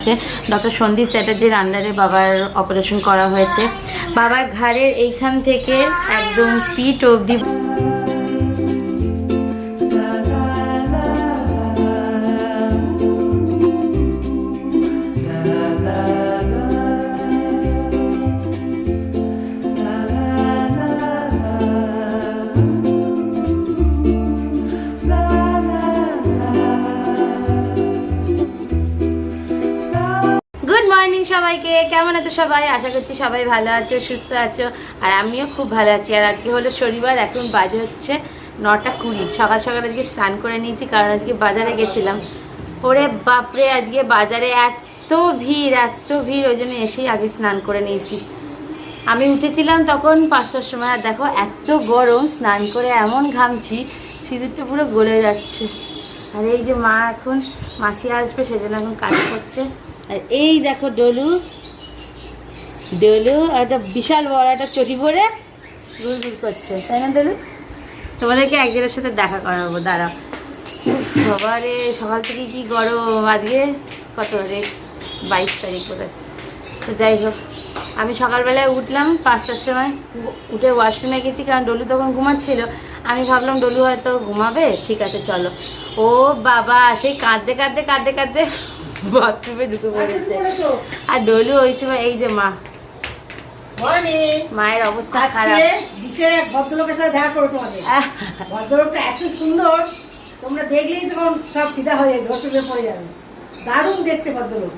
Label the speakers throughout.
Speaker 1: হচ্ছে ডক্টর সন্দীপ চ্যাটার্জির আন্ডারে বাবার অপারেশন করা হয়েছে। বাবার ঘাড়ের এইখান থেকে একদম পিঠ অবধি সবাইকে। কেমন আছো সবাই? আশা করছি সবাই ভালো আছো, সুস্থ আছো, আর আমিও খুব ভালো আছি। আর আজকে হলো শনিবার, এখন বাজে হচ্ছে 9:20। সকাল সকাল আজকে স্নান করে নিয়েছি, কারণ আজকে বাজারে গেছিলাম। ওরে বাপরে, আজকে বাজারে এত ভিড়, ওই জন্য এসেই আগে স্নান করে নিয়েছি। আমি উঠেছিলাম তখন 5টার সময়, আর দেখো এত গরম, স্নান করে এমন ঘামছি, সিঁদুরটা পুরো গলে যাচ্ছে। আর এই যে মা এখন মাসি আসবে, সেজন্য এখন কাজ করছে। আর এই দেখো ডলু একটা বিশাল বড় একটা চটি পরে ঘুরঘুর করছে, তাই না ডলু? তোমাদেরকে একজনের সাথে দেখা করাবো, দাঁড়াও। সবারে সকাল থেকে কি গরম। আজকে কত রে? 22 তারিখ বোধহয়। তো যাই হোক, আমি সকালবেলায় উঠলাম 5টার সময়, উঠে ওয়াশরুমে গেছি, কারণ ডলু তখন ঘুমাচ্ছিল। আমি ভাবলাম ডলু হয়তো ঘুমাবে, ঠিক আছে চলো। ও বাবা, সেই কাঁদতে বাথরুমে ঢুকে পড়েছে। আর ডলু ওই সময়, এই যে মায়ের অবস্থা খারাপ।
Speaker 2: ভদ্রলোকের সাথে দেখা করো, তোমাদের ভদ্রলোকটা এত সুন্দর, তোমরা দেখলেই তখন সব সিধা হয়ে যাবে, হোটেলে পড়ে যাবে। দারুণ দেখতে ভদ্রলোক।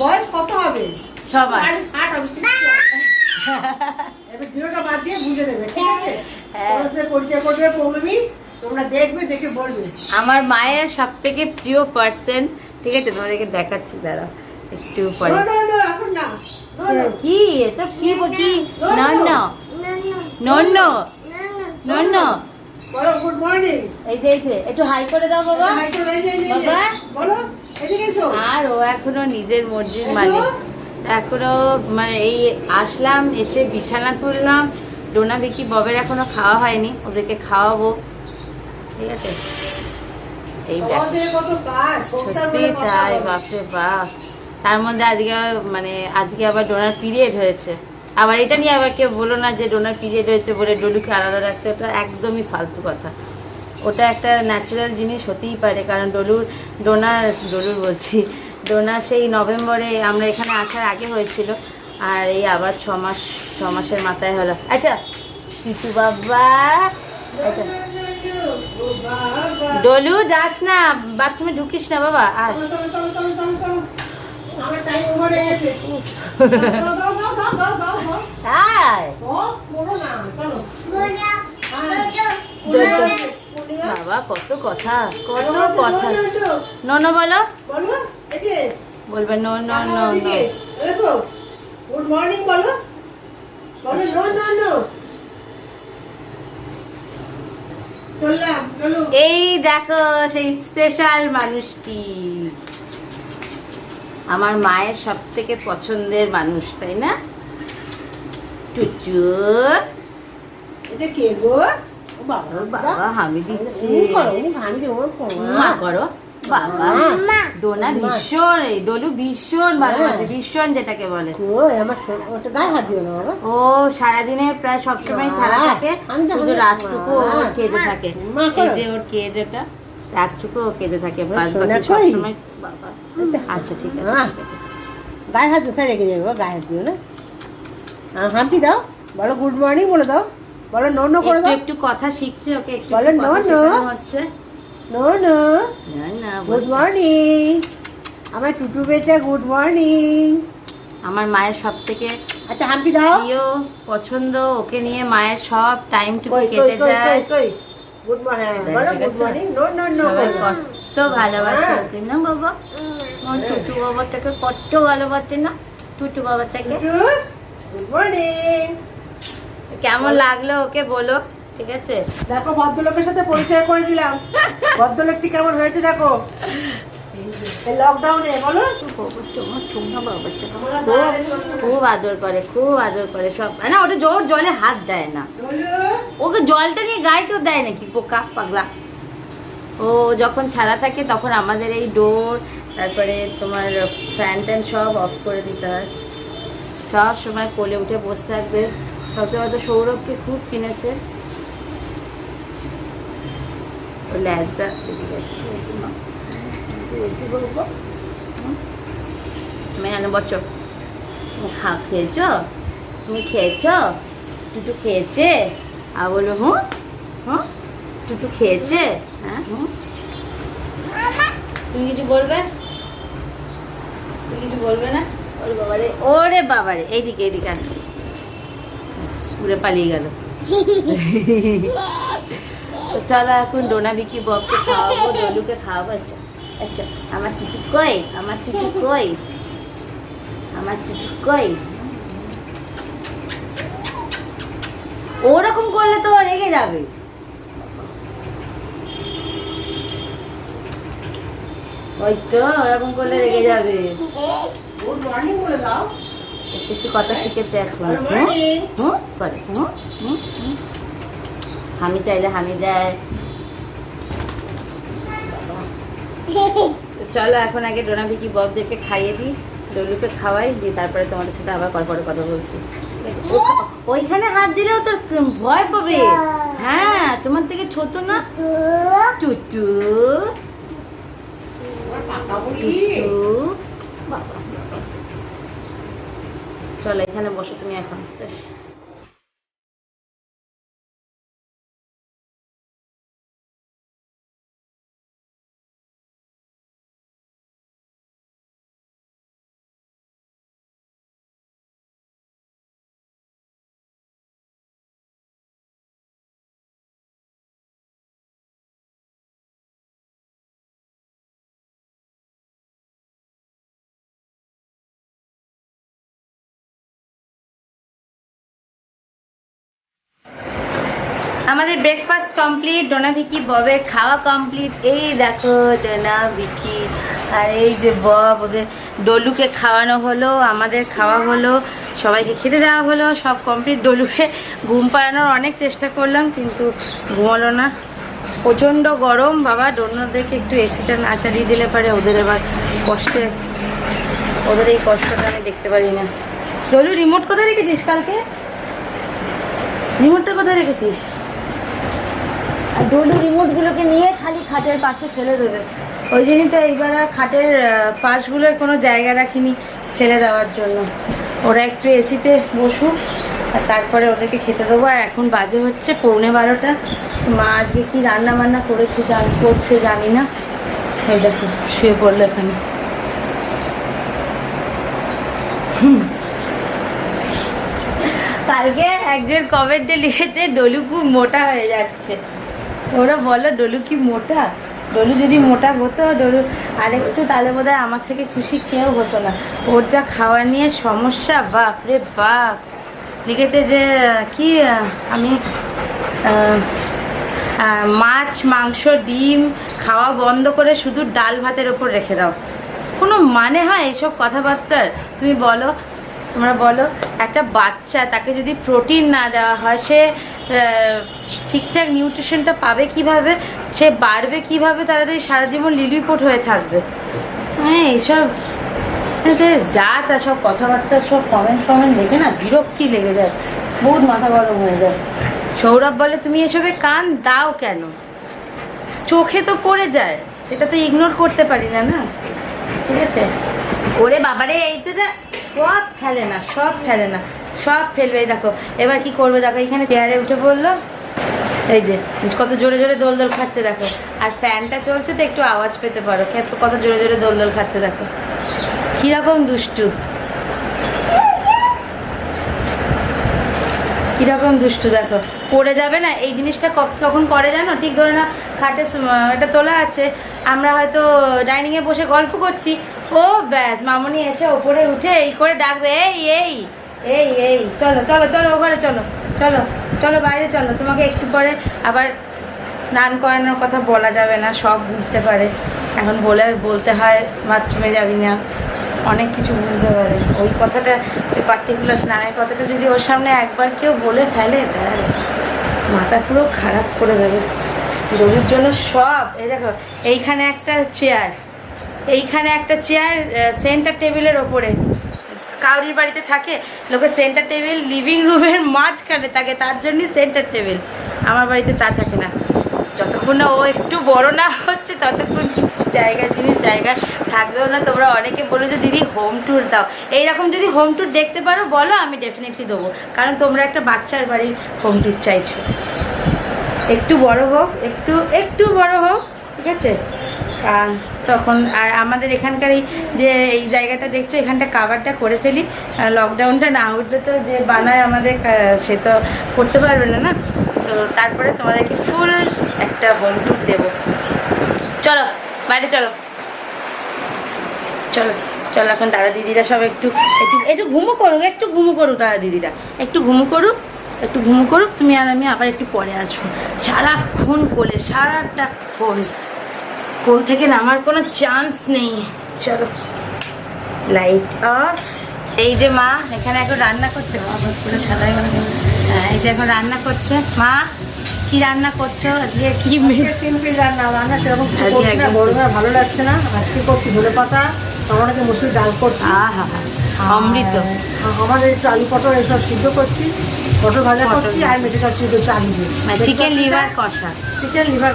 Speaker 2: বয়স কত হবে?
Speaker 1: সবার
Speaker 2: 60 হবে। এবার জিরোটা বাদ দিয়ে বুঝে নেবে, ঠিক আছে? তোমার সাথে পরিচয় করে দেবে প্রবলেমই, তোমরা দেখবে, দেখে বলবে।
Speaker 1: আমার মায়ের সব থেকে প্রিয় পার্সন, ঠিক আছে? তোমাদেরকে দেখাচ্ছি, দাঁড়াও একটু পরে।
Speaker 2: এখন না,
Speaker 1: কি এটা কি নন
Speaker 2: বলো গুড মর্নিং।
Speaker 1: এই যে একটু হাই করে দাও বাবা। বাবা
Speaker 2: বলো, এদিকে এসো।
Speaker 1: আর ও এখনো নিজের মর্জির মালিক, এখনো মানে এই আসলাম, এসে বিছানা তুললাম। ডোনা ভিকি ববের এখনো খাওয়া হয়নি, ওদেরকে খাওয়াবো, ঠিক আছে? এই সত্যি তাই, বাপরে বাপ। তার মধ্যে আজকে আবার ডোনার পিরিয়ড হয়েছে। আবার এটা নিয়ে আবার কেউ বলো না যে ডোনার পিরিয়ড হয়েছে বলে ডলুকে আলাদা রাখতে, ওটা একদমই ফালতু কথা। ওটা একটা ন্যাচারাল জিনিস হতেই পারে, কারণ ডোনার বলছি, ডোনার সেই নভেম্বরে আমরা এখানে আসার আগে হয়েছিল, আর এই আবার 6 মাসের মাথায় হলো। আচ্ছা টিটু বাবা, আচ্ছা ডলু যাস না, বাথরুমে ঢুকিস না বাবা। আর বাবা কত কথা নো বলো, বলবে নো।
Speaker 2: গুড মর্নিং বলো, নো।
Speaker 1: এই দেখো সেই স্পেশাল মানুষটি, আমার মায়ের সব থেকে পছন্দের মানুষ, তাই না? টুচু,
Speaker 2: এটা কে গো?
Speaker 1: বাবা আমি দিচ্ছি, মা করো বাবা। ডোনা ভীষণ, ডলু ভীষণ ভালোবাসে, ভীষণ যেটাকে বলে। ও সারাদিনে প্রায় সবসময় ছাড়া থাকে, শুধু রাতটুকু ওর কেঁদে থাকে। এই যে ওর কেজ, ওটা রাতটুকু ও কেঁদে থাকে, সবসময় বাবা। আচ্ছা ঠিক আছে,
Speaker 2: গায়ে হাত উঠে রেখে যাবো, গায়ে হাত দিও না। হাম্পি দাও, বলো গুড মর্নিং বলে দাও, বলো নো করে দাও।
Speaker 1: একটু কথা শিখছে, ওকে একটু
Speaker 2: বলো নো
Speaker 1: হচ্ছে।
Speaker 2: নো গুড মর্নিং আমার টুটু বেটা, গুড মর্নিং।
Speaker 1: আমার মায়ের সব থেকে
Speaker 2: আচ্ছা হাম্পি দাও,
Speaker 1: প্রিয় পছন্দ, ওকে নিয়ে মায়ের সব টাইমটুকু কেটে যায়।
Speaker 2: গুড মর্নিং বলো, গুড মর্নিং। নো
Speaker 1: কত ভালোবাসে ওকে না বাবা, আমার টুটু বাবাটাকে কত ভালোবাসে না, টুটু বাবাটাকে।
Speaker 2: Good morning.
Speaker 1: কেমন লাগলো ওকে বলো, ঠিক আছে?
Speaker 2: দেখো ভদ্রলোকের সাথে পরিচয় করে দিলাম, ভদ্রলোকটি কেমন হয়েছে দেখো লকডাউনে। বলো,
Speaker 1: খুব আদর করে সব না। ওটা জোর জলে হাত দেয় না, ওকে জলটা নিয়ে গায়ে কেউ দেয় নাকি, পোকা পাগলা। ও যখন ছাড়া থাকে তখন আমাদের এই ডোর তারপরে তোমার ফ্যান ট্যান সব অফ করে দিতে হয়, সব সময় কোলে উঠে বসে থাকবে। সবচেয়ে হয়তো সৌরভকে খুব চিনেছে, ওর ল্যাজটা এদিকে আছে। মেয়ানো বচ্চো, খেয়েছ তুমি, খেয়েছ টুটু খেয়েছে? আর বলো হুঁ হুঁ টুটু খেয়েছে। হ্যাঁ তুমি কিছু বলবে? তুমি কিছু বলবে না? ওরে বাবারে, ওরে বাবারে, এইদিকে এইদিকে আস, উড়ে পালিয়ে গেল। তো চলো এখন ডোনা ভিকি ববকে খাওয়াবো, ডলুকে খাওয়াবো। আচ্ছা আচ্ছা, আমার টুটু কই, আমার টুটু কই, আমার টুটু কই। ওরকম করলে তো রেগে যাবে। ওই তো ওরকম করলে রেগে যাবে।
Speaker 2: গুড মর্নিং বলে দাও।
Speaker 1: একটু একটু কথা শিখেছে এখন। করে হামি চাইলে হামি দেয়। চলো এখন আগে ডোনা ভিকি ববদেরকে খাইয়ে দিই, ডলুকে খাওয়াই দিয়ে তারপরে তোমাদের সাথে আবার পরে কথা বলছি। ওইখানে হাত দিলেও তোর ভয় পাবে। হ্যাঁ তোমার থেকে ছোট না টুটু, টুটু বাবা। চলো এখানে বসো তুমি এখন। আমাদের ব্রেকফাস্ট কমপ্লিট, ডোনা ভিকি ববের খাওয়া কমপ্লিট। এই দেখো ডোনা ভিকি আর এই যে বব, ওদের ডলুকে খাওয়ানো হলো, আমাদের খাওয়া হলো, সবাইকে খেতে দেওয়া হলো, সব কমপ্লিট। ডলুকে ঘুম পাড়ানোর অনেক চেষ্টা করলাম কিন্তু ঘুমালো না, প্রচণ্ড গরম বাবা। ডোনাদেরকে একটু এসিটা না চালিয়ে দিলে পারে ওদের এবার কষ্টে, ওদের এই কষ্টটা আমি দেখতে পারি না। ডলু রিমোট কোথায় রেখেছিস? কালকে রিমোটটা কোথায় রেখেছিস? আর ডলু রিমোটগুলোকে নিয়ে খালি খাটের পাশে ফেলে দেবে, ওই জন্যই তো এইবার আর খাটের পাশগুলোয় কোনো জায়গা রাখিনি ফেলে দেওয়ার জন্য। ওরা একটু এসিতে বসুক আর তারপরে ওদেরকে খেতে দেবো। আর এখন বাজে হচ্ছে 11:15। মা আজকে কী রান্না বান্না করছে জানি না। এই দেখো শুয়ে পড়লো এখানে। কালকে একজন কমেন্টে লিখেছে ডলু খুব মোটা হয়ে যাচ্ছে। ওরা বলো ডলু কি মোটা? ডলু যদি মোটা হতো, ডলু আরেকটু, তাহলে বোধ হয় আমার থেকে খুশি কেউ হতো না। ওর যা খাওয়া নিয়ে সমস্যা, বাপ রে বাপ। লিখেছে যে কি আমি মাছ মাংস ডিম খাওয়া বন্ধ করে শুধু ডাল ভাতের ওপর রেখে দাও। কোনো মানে হয় এইসব কথাবার্তার? তুমি বলো, তোমরা বলো। একটা বাচ্চা, তাকে যদি প্রোটিন না দেওয়া হয়, সে ঠিকঠাক নিউট্রিশনটা পাবে কিভাবে, সে বাড়বে কিভাবে, তাড়াতাড়ি সারা জীবন লিলিপট হয়ে থাকবে? হ্যাঁ এইসব যা তা সব কথাবার্তা, সব কমেন্ট দেখে না বিরক্তি লেগে যায়, বহুত মাথা গরম হয়ে যায়। সৌরভ বলে তুমি এসবে কান দাও কেন? চোখে তো পড়ে যায়, সেটা তো ইগনোর করতে পারি না, না? ঠিক আছে। ওরে বাবারে, এইটা সব ফেলে না, সব ফেলে না, সব ফেলবে। দেখো এবার কি করবে, দেখো এখানে চেয়ারে উঠে পড়লো, এই যে কত জোরে জোরে দোল খাচ্ছে দেখো। আর ফ্যানটা চলছে তো একটু আওয়াজ পেতে পারো, কত জোরে জোরে দোল খাচ্ছে দেখো, কিরকম দুষ্টু, কিরকম দুষ্টু দেখো। পড়ে যাবে না। এই জিনিসটা কখন করে জানো? ঠিক ধরে না খাটে এটা তোলা আছে, আমরা হয়তো ডাইনিংয়ে বসে গল্প করছি, ও ব্যাস মামনি এসে ওপরে উঠে এই করে ডাকবে, এই এই এই এই চলো চলো চলো ওপরে চলো, চলো চলো বাইরে চলো। তোমাকে একটু পরে আবার স্নান করানোর কথা বলা যাবে না, সব বুঝতে পারে এখন, বলতে হয় বাথরুমে যাবি না, অনেক কিছু বুঝতে পারে। ওই কথাটা, ওই পার্টিকুলার স্নানের কথাটা যদি ওর সামনে একবার কেউ বলে ফেলে, ব্যাস মাথা পুরো খারাপ করে দেবে। রবির জন্য সব, এই দেখো এইখানে একটা চেয়ার, এইখানে একটা চেয়ার সেন্টার টেবিলের ওপরে, কাউরির বাড়িতে থাকে লোকের সেন্টার টেবিল লিভিং রুমের মাঝখানে থাকে, তার জন্যই সেন্টার টেবিল। আমার বাড়িতে তা থাকে না। যতক্ষণ না ও একটু বড় না হচ্ছে ততক্ষণ জিনিস জায়গায় থাকবেও না। তোমরা অনেকে বলো যে দিদি হোম ট্যুর দাও, এইরকম যদি হোম ট্যুর দেখতে পারো বলো, আমি ডেফিনেটলি দেবো। কারণ তোমরা একটা বাচ্চার বাড়ির হোম ট্যুর চাইছো। একটু বড় হোক, একটু বড় হোক, ঠিক আছে? তখন আর আমাদের এখানকার এই জায়গাটা দেখছো, এখানটা কাভারটা করে ফেলি। লকডাউনটা না উঠলে তো যে বানায় আমাদের, সে তো করতে পারবে না। তো তারপরে তোমাদেরকে ফুল একটা হোম ট্যুর দেবো। চলো বাইরে চলো, চলো চলো। এখন দাদা দিদিরা সব একটু ঘুমো করুক দাদা দিদিরা, একটু ঘুমো করুক। তুমি আর আমি আবার একটু পরে আসবো। সারাক্ষণ সারাটাক্ষণ কোল থেকে নামার কোনো চান্স নেই। চলো লাইট অফ। এই যে মা এখানে এখন রান্না করছে, পুরো সাদা। হ্যাঁ, এই যে এখন রান্না করছে। মা কি রান্না করছো আজকে? কি
Speaker 2: সিম্পল রান্না সেরকম গরমে ভালো লাগছে না। আজকে করছি ধনে পাতা, টমেটো, মসুর ডাল করছি।
Speaker 1: অমৃত।
Speaker 2: আমাদের একটু আলু পটল এসব সিদ্ধ করছি, পটল ভাজা করছি, আর মেটে করছি একটু আলু দিয়ে
Speaker 1: চিকেন লিভার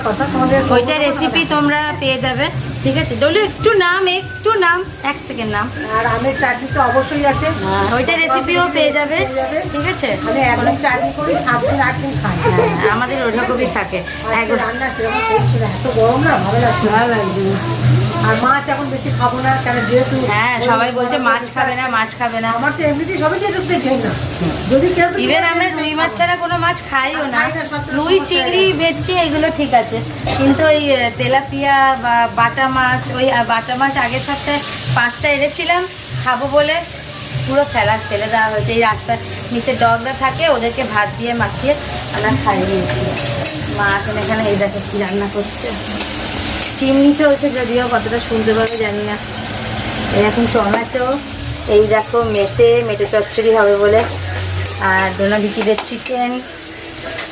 Speaker 1: কষা।
Speaker 2: তোমাদের
Speaker 1: ওইটা রেসিপি তোমরা পেয়ে যাবে, ঠিক আছে? ডলু একটু নাম 1 সেকেন্ড নাম।
Speaker 2: আর আমের চাটনি তো অবশ্যই আছে,
Speaker 1: ওইটা রেসিপিও পেয়ে যাবে, ঠিক আছে?
Speaker 2: আমি একদিন চাটনি করি, 7 দিন 8 দিন খাই।
Speaker 1: আমাদের ওরকমই থাকে।
Speaker 2: রান্না সেরকম করছি না, এত গরম না, ভালো লাগছে না। আর মাছ এখন বেশি খাবো না, কারণ যেহেতু
Speaker 1: সবাই বলছে মাছ খাবে না।
Speaker 2: আমার তো এমনিতেই সবাই যেটুকু খাই না, যদি
Speaker 1: ইভেন আমরা রুই মাছ ছাড়া কোনো মাছ খাইও না। রুই, চিংড়ি, ভেটকি এগুলো ঠিক আছে, কিন্তু ওই তেলাপিয়া বা বাটা মাছ, বাটা মাছ আগের সপ্তাহে 5টা এনেছিলাম খাবো বলে, পুরো ফেলে দেওয়া হয়েছে। এই রাস্তার নিচে ডগরা থাকে, ওদেরকে ভাত দিয়ে মাখিয়ে আমরা খাইয়ে দিয়েছি। মা এখন এখানে এই দেখো কি রান্না করছে। চিমনি চলছে, যদিও কতটা শুনতে পাবে জানি না। এরকম টমেটো, এই দেখো মেটে চচ্চড়ি হবে বলে, আর ডোনা বিকিদের চিকেন,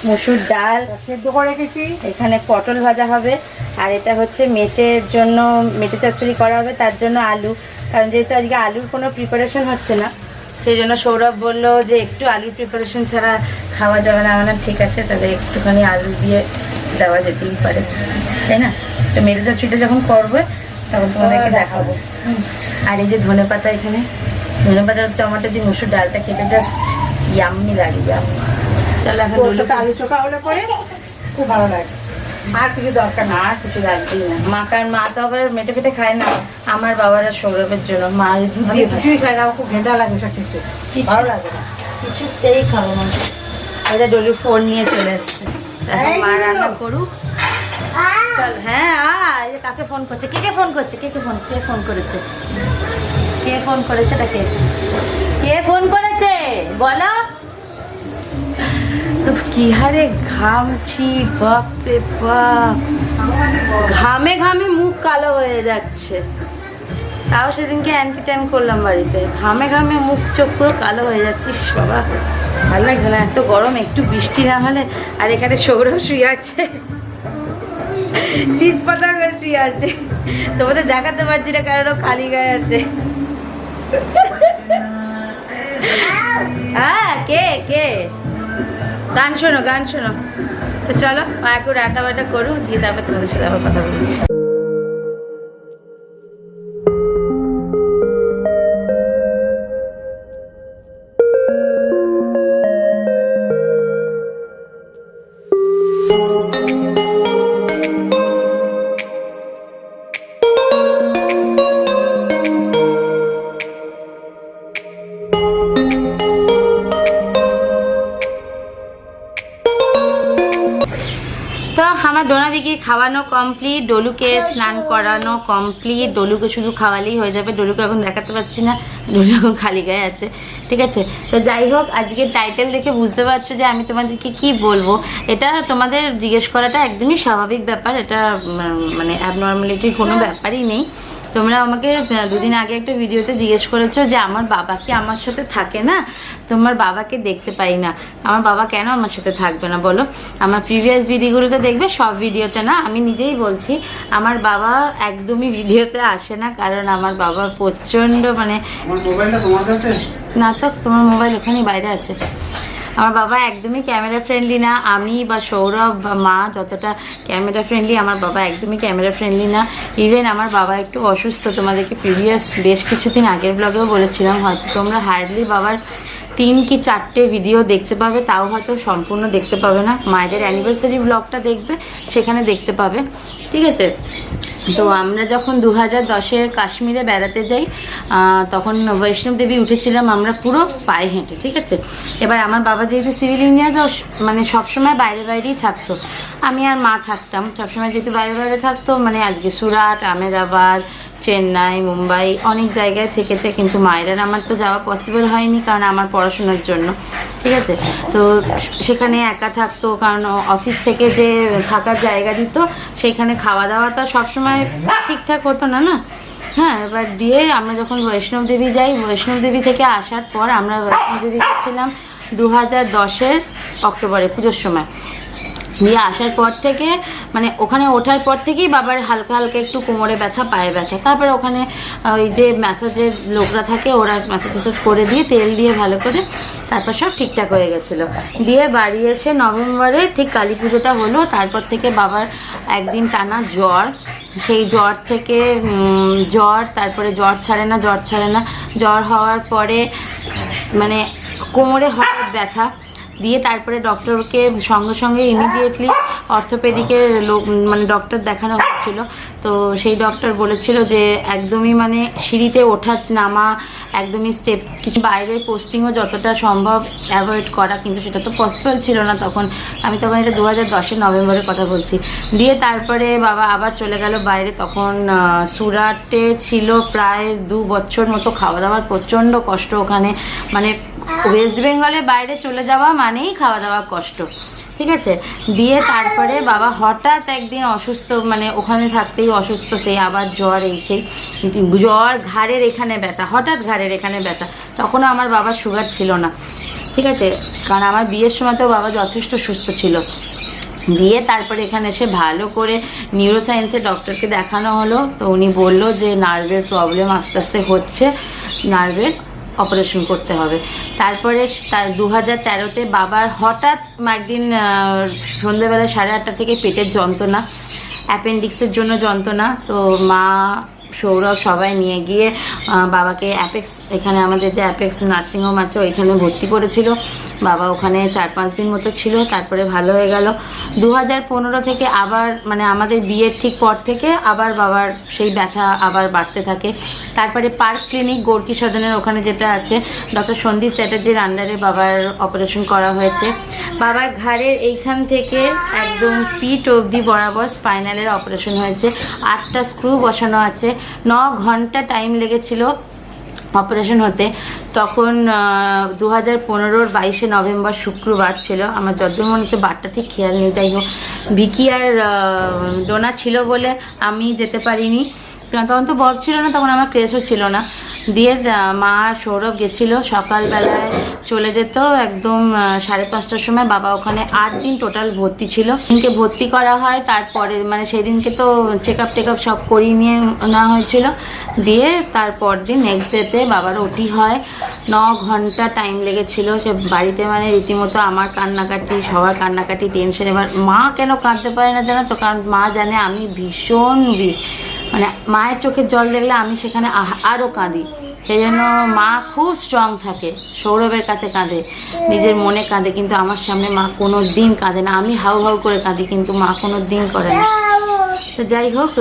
Speaker 1: মসুর ডাল
Speaker 2: সেদ্ধ করে রেখেছি।
Speaker 1: এখানে পটল ভাজা হবে, আর এটা হচ্ছে মেটে চচ্চড়ি করা হবে, তার জন্য আলু। কারণ যেহেতু আজকে আলুর কোনো প্রিপারেশন হচ্ছে না, সেই জন্য সৌরভ বললো যে একটু আলুর প্রিপারেশন ছাড়া খাওয়া যাবে না। আমার ঠিক আছে, তাহলে একটুখানি আলু দিয়ে দেওয়া যেতেই পারে, তাই না? তো মেটে চচ্চড়িটা যখন করবে তখন তোমাদেরকে দেখাবো। আর এই যে ধনে পাতা, এখানে ধনে পাতা টমেটো দিয়ে মসুর ডালটা খেতে জাস্ট ইয়াম্মি লাগে। চলো এখন
Speaker 2: আলু চোখা হলে পরে খুব ভালো লাগে। আর কিছু দরকার না,
Speaker 1: আর কিছু লাগবেই না। মা তো আবার মেটে ফেটে খায় না। আমার বাবারা সৌরভের জন্য মা
Speaker 2: কিছুই খায় না, খুব ঘেঁটা লাগে সব কিছু, ভালো লাগে না
Speaker 1: কিছুতেই খাবো না। এটা ডলির ফোন নিয়ে চলে এসছে, মা রান্না করুক। চল। হ্যাঁ, এই যে কাকে ফোন করছে, কে ফোন করেছে কে ফোন করেছে বলো। কি হারে ঘামছি, বাপরে বাপ, ঘামে মুখ কালো হয়ে যাচ্ছে। তাও সেদিনকে অ্যান্টি ট্যান করলাম বাড়িতে, ঘামে মুখ চোখ পুরো কালো হয়ে যাচ্ছিস বাবা, ভালো লাগছে না। এত গরম, একটু বৃষ্টি না হলে। আর এখানে সৌরভ শুয়ে আছে, চিৎ পাতা করে শুয়ে আছে। তোমাদের দেখাতে পারছি না কারণ খালি গায়ে আছে। হ্যাঁ, কে গান শোনো। তো চলো একটু রান্না বান্না করু, দিয়ে তারপর তোমাদের সাথে আবার কথা বলছি। তো আমার ডোনা বিকি খাওয়ানো কমপ্লিট, ডলুকে স্নান করানো কমপ্লিট। ডলুকে শুধু খাওয়ালেই হয়ে যাবে, ডলুকে এখন দেখাতে পারছি না, ডলু এখন খালি গায়ে আছে, ঠিক আছে? তো যাই হোক, আজকে টাইটেল দেখে বুঝতে পারছো যে আমি তোমাদেরকে কি বলবো। এটা তোমাদের জিজ্ঞেস করাটা একদমই স্বাভাবিক ব্যাপার, এটা মানে অ্যাবনর্মালিটির কোনো ব্যাপারই নেই। তোমরা আমাকে দুদিন আগে একটা ভিডিওতে জিজ্ঞেস করেছো যে আমার বাবা কি আমার সাথে থাকে না, তোমার বাবাকে দেখতে পাই না। আমার বাবা কেন আমার সাথে থাকবে না বলো? আমার প্রিভিয়াস ভিডিওগুলোতে দেখবে, সব ভিডিওতে না। আমি নিজেই বলছি আমার বাবা একদমই ভিডিওতে আসে না, কারণ আমার বাবা প্রচণ্ড মানে না, তো তোমার মোবাইল ওখানেই বাইরে আছে। আমার বাবা একদমই ক্যামেরা ফ্রেন্ডলি না। আমি বা সৌরভ বা মা যতটা ক্যামেরা ফ্রেন্ডলি, আমার বাবা একদমই ক্যামেরা ফ্রেন্ডলি না। ইভেন আমার বাবা একটু অসুস্থ, তোমাদেরকে প্রিভিয়াস বেশ কিছুদিন আগের ব্লগেও বলেছিলাম। হয়তো তোমরা হার্ডলি বাবার 3 কি 4টে ভিডিও দেখতে পাবে, তাও হয়তো সম্পূর্ণ দেখতে পাবে না। মায়েদের অ্যানিভার্সারি ব্লগটা দেখবে, সেখানে দেখতে পাবে, ঠিক আছে? তো আমরা যখন 2010-এ কাশ্মীরে বেড়াতে যাই, তখন বৈষ্ণব দেবী উঠেছিলাম আমরা পুরো পায়ে হেঁটে, ঠিক আছে? এবার আমার বাবা যেহেতু সিভিল ইঞ্জিনিয়ার, তো মানে সবসময় বাইরে বাইরেই থাকতো। আমি আর মা থাকতাম সবসময়, যেহেতু বাইরে বাইরে থাকতো, মানে আজকে সুরাট, আহমেদাবাদ, চেন্নাই, মুম্বাই অনেক জায়গায় থেকেছে, কিন্তু মায়ের আর আমার তো যাওয়া পসিবল হয়নি, কারণ আমার পড়াশোনার জন্য, ঠিক আছে? তো সেখানে একা থাকতো, কারণ অফিস থেকে যে থাকার জায়গা দিত, সেইখানে খাওয়া দাওয়া তো সবসময় ঠিকঠাক হতো না না। হ্যাঁ, এবার দিয়ে আমরা যখন বৈষ্ণব দেবী যাই, বৈষ্ণব দেবী থেকে আসার পর আমরা বৈষ্ণব দেবী গেছিলাম 2010-এর অক্টোবরে পুজোর সময়। দিয়ে আসার পর থেকে মানে ওখানে ওঠার পর থেকেই বাবার হালকা হালকা একটু কোমরে ব্যথা, পায়ে ব্যথা। তারপরে ওখানে ওই যে ম্যাসাজের লোকরা থাকে, ওরা ম্যাসাজ ট্যাসাজ করে দিয়ে তেল দিয়ে ভালো করে তারপর সব ঠিকঠাক হয়ে গেছিলো। দিয়ে বাড়ি এসে নভেম্বরে ঠিক কালী পুজোটা হলো, তারপর থেকে বাবার একদিন টানা জ্বর। সেই জ্বর থেকে জ্বর, তারপরে জ্বর ছাড়ে না, জ্বর হওয়ার পরে মানে কোমরে হঠাৎ ব্যথা। দিয়ে তারপরে ডক্টরকে সঙ্গে সঙ্গে ইমিডিয়েটলি অর্থোপেডিকের লোক মানে ডক্টর দেখানো হচ্ছিল। তো সেই ডক্টর বলেছিল যে একদমই মানে সিঁড়িতে ওঠা নামা, একদমই স্টেপ, কিছু বাইরের পোস্টিংও যতটা সম্ভব অ্যাভয়েড করা, কিন্তু সেটা তো পসিবল ছিল না তখন। আমি তখন এটা 2010-এর নভেম্বরের কথা বলছি। দিয়ে তারপরে বাবা আবার চলে গেল বাইরে। তখন সুরাটে ছিল প্রায় 2 বছর মতো, খাওয়া দাওয়ার প্রচণ্ড কষ্ট ওখানে, মানে ওয়েস্ট বেঙ্গলের বাইরে চলে যাওয়া মানেই খাওয়া দাওয়া কষ্ট, ঠিক আছে? দিয়ে তারপরে বাবা হঠাৎ একদিন অসুস্থ, মানে ওখানে থাকতেই অসুস্থ, সেই আবার জ্বর, এই সেই জ্বর, ঘাড়ের এখানে ব্যথা, হঠাৎ ঘাড়ের এখানে ব্যথা। তখনও আমার বাবার সুগার ছিল না, ঠিক আছে? কারণ আমার বিয়ের সময় তো বাবা যথেষ্ট সুস্থ ছিল। দিয়ে তারপরে এখানে এসে ভালো করে নিউরোসায়েন্সের ডক্টরকে দেখানো হলো। তো উনি বললো যে নার্ভের প্রবলেম আস্তে আস্তে হচ্ছে, নার্ভের অপারেশন করতে হবে। তারপরে 2013-তে বাবার হঠাৎ একদিন সন্ধ্যেবেলা 8:30 থেকে পেটের যন্ত্রণা, অ্যাপেন্ডিক্সের জন্য যন্ত্রণা। তো মা, সৌরভ সবাই নিয়ে গিয়ে বাবাকে অ্যাপেক্স, এখানে আমাদের যে অ্যাপেক্স নার্সিংহোম আছে ওইখানে ভর্তি করেছিল। বাবা ওখানে 4-5 দিন মতো ছিল, তারপরে ভালো হয়ে গেল। 2015 থেকে আবার মানে আমাদের বিয়ের ঠিক পর থেকে আবার বাবার সেই ব্যথা আবার বাড়তে থাকে। তারপরে পার্ক ক্লিনিক গোর্কি সদনের ওখানে যেটা আছে, ডক্টর সন্দীপ চ্যাটার্জির আন্ডারে বাবার অপারেশন করা হয়েছে। বাবার ঘাড়ের এইখান থেকে একদম পিঠ অবধি বরাবর স্পাইনালের অপারেশন হয়েছে। 8টা স্ক্রু বসানো আছে। 9 ঘন্টা টাইম লেগেছিল অপারেশন হতে। তখন 2015-র 22শে নভেম্বর শুক্রবার ছিল। আমার যতদূর মনে হচ্ছে বারটা ঠিক খেয়াল নেই, যাই হোক ভিকি আর ডোনা ছিল বলে আমি যেতে পারিনি, তখন তো বর ছিল না, তখন আমার ক্রেশও ছিল না। দিয়ে মা সৌরভ গেছিলো, সকালবেলায় চলে যেত একদম 5:30টার সময়। বাবা ওখানে 8 দিন টোটাল ভর্তি ছিল। দিনকে ভর্তি করা হয়, তারপরে মানে সেই দিনকে তো চেক আপ সব করিয়ে নিয়ে নেওয়া হয়েছিল। দিয়ে তারপর দিন নেক্সট ডেতে বাবার ওটি হয়। 9 ঘন্টা টাইম লেগেছিল। সে বাড়িতে মানে রীতিমতো আমার কান্নাকাটি, সবার কান্নাকাটি, টেনশন। এবার মা কেন কাঁদতে পারে না জানো তো, কারণ মা জানে আমি ভীষণ মানে মায়ের চোখের জল দেখলে আমি সেখানে আরও কাঁদি। সেই জন্য মা খুব স্ট্রং থাকে, সৌরভের কাছে কাঁদে, নিজের মনে কাঁদে, কিন্তু আমার সামনে মা কোনো দিন কাঁদে না। আমি হাউ হাউ করে কাঁদি, কিন্তু মা কোনো দিন করে না। তো যাই হোক,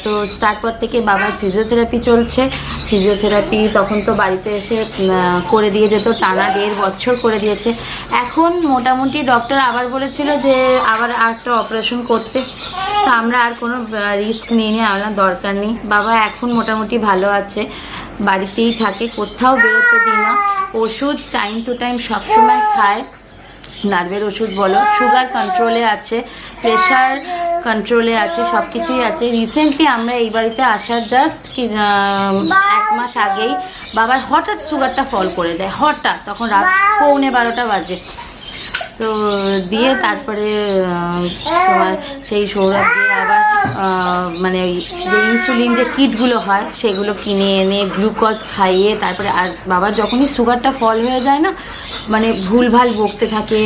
Speaker 1: তো তারপর থেকে বাবার ফিজিওথেরাপি চলছে। ফিজিওথেরাপি তখন তো বাড়িতে এসে করে দিয়ে যেত, টানা 1.5 বছর করে দিয়েছে। এখন মোটামুটি ডক্টর আবার বলেছিল যে আবার একটা অপারেশন করতে। তো আমরা আর কোনো রিস্ক নিয়ে আমার দরকার নেই। বাবা এখন মোটামুটি ভালো আছে, বাড়িতেই থাকে, কোথাও বেরোতে দিই না। ওষুধ টাইম টু টাইম সবসময় খায়। নার্ভের ওষুধ বলো, সুগার কন্ট্রোলে আছে, প্রেশার কন্ট্রোলে আছে, সব কিছুই আছে। রিসেন্টলি আমরা এই বাড়িতে আসার জাস্ট কি 1 মাস আগেই বাবার হঠাৎ সুগারটা ফল করে যায়, হঠাৎ, তখন রাত 11:45 বাজে। তো দিয়ে তারপরে তোমার সেই সৌরভ দিয়ে আবার মানে ওই যে ইনসুলিন যে কিটগুলো হয় সেগুলো কিনে এনে গ্লুকোজ খাইয়ে তারপরে, আর বাবার যখনই সুগারটা ফল হয়ে যায় না, মানে ভুলভাল বকতে থাকে,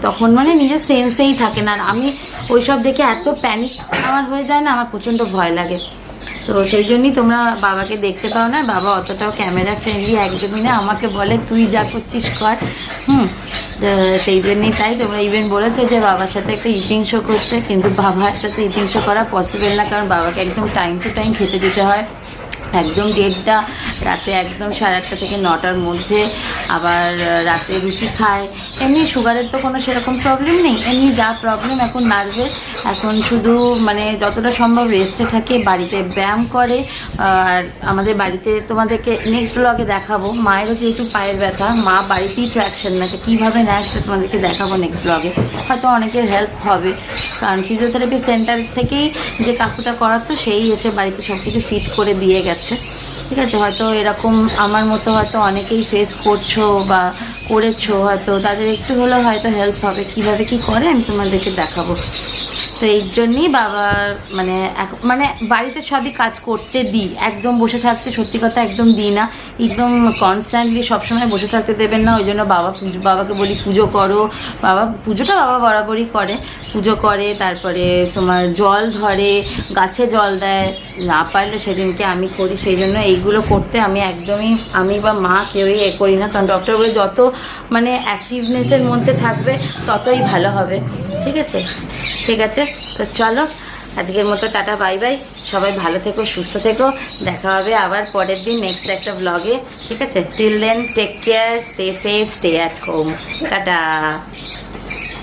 Speaker 1: তখন মানে নিজের সেন্সেই থাকে না। আর আমি ওইসব দেখে এত প্যানিক আমার হয়ে যায় না, আমার প্রচণ্ড ভয় লাগে। তো সেই জন্যই তোমরা বাবাকে দেখতে পাও না, বাবা অতটাও ক্যামেরা ফ্রেন্ডলি একদমই না, আমাকে বলে তুই যা করছিস কর। সেই জন্যই তাই তোমরা ইভেন বলেছো যে বাবার সাথে একটা ইটিং শো করতে, কিন্তু বাবার সাথে ইটিং শো করা পসিবল না, কারণ বাবাকে একদম টাইম টু টাইম খেতে দিতে হয়, একদম 1:30 রাতে, একদম 8:30 থেকে 9টার মধ্যে। আবার রাতে রুটি খায়। এমনি সুগারের তো কোনো সেরকম প্রবলেম নেই, এমনি যা প্রবলেম এখন নার্ভের, এখন শুধু মানে যতটা সম্ভব রেস্টে থাকে, বাড়িতে ব্যায়াম করে। আর আমাদের বাড়িতে তোমাদেরকে নেক্সট ব্লগে দেখাবো, মায়েরও যেহেতু পায়ের ব্যথা, মা বাড়িতেই ট্র্যাকশন নেয়, কীভাবে নেয় সেটা তোমাদেরকে দেখাবো নেক্সট ব্লগে। হয়তো অনেকের হেল্প হবে, কারণ ফিজিওথেরাপি সেন্টার থেকেই যে কাকুটা করাতো সেই এসে বাড়িতে সব কিছু ফিট করে দিয়ে গেছে। ঠিক আছে, হয়তো এরকম আমার মতো হয়তো অনেকেই ফেস করছো বা করেছো, হয়তো তাদের একটু হলেও হয়তো হেল্প হবে। কীভাবে কী করে আমি তোমাদেরকে দেখাবো। তো এই জন্যই বাবার মানে বাড়িতে সবই কাজ করতে দিই, একদম বসে থাকতে সত্যি কথা একদম দিই না, একদম কনস্ট্যান্টলি সবসময় বসে থাকতে দেবেন না। ওই জন্য বাবাকে বলি পুজো করো। পুজোটা বাবা বরাবরই করে, পুজো করে, তারপরে তোমার জল ধরে, গাছে জল দেয়, না পারলে সেদিনকে আমি করি। সেই জন্য এইগুলো করতে আমি বা মা কেউই করি না, কারণ ডক্টর বলে যত মানে অ্যাক্টিভনেসের মধ্যে থাকবে ততই ভালো হবে। ঠিক আছে, তো চলো আজকের মতো টাটা, বাই বাই। সবাই ভালো থেকো, সুস্থ থেকো, দেখা হবে আবার পরের দিন নেক্সট একটা ব্লগে। ঠিক আছে, till then take care, stay safe, stay at home, tata.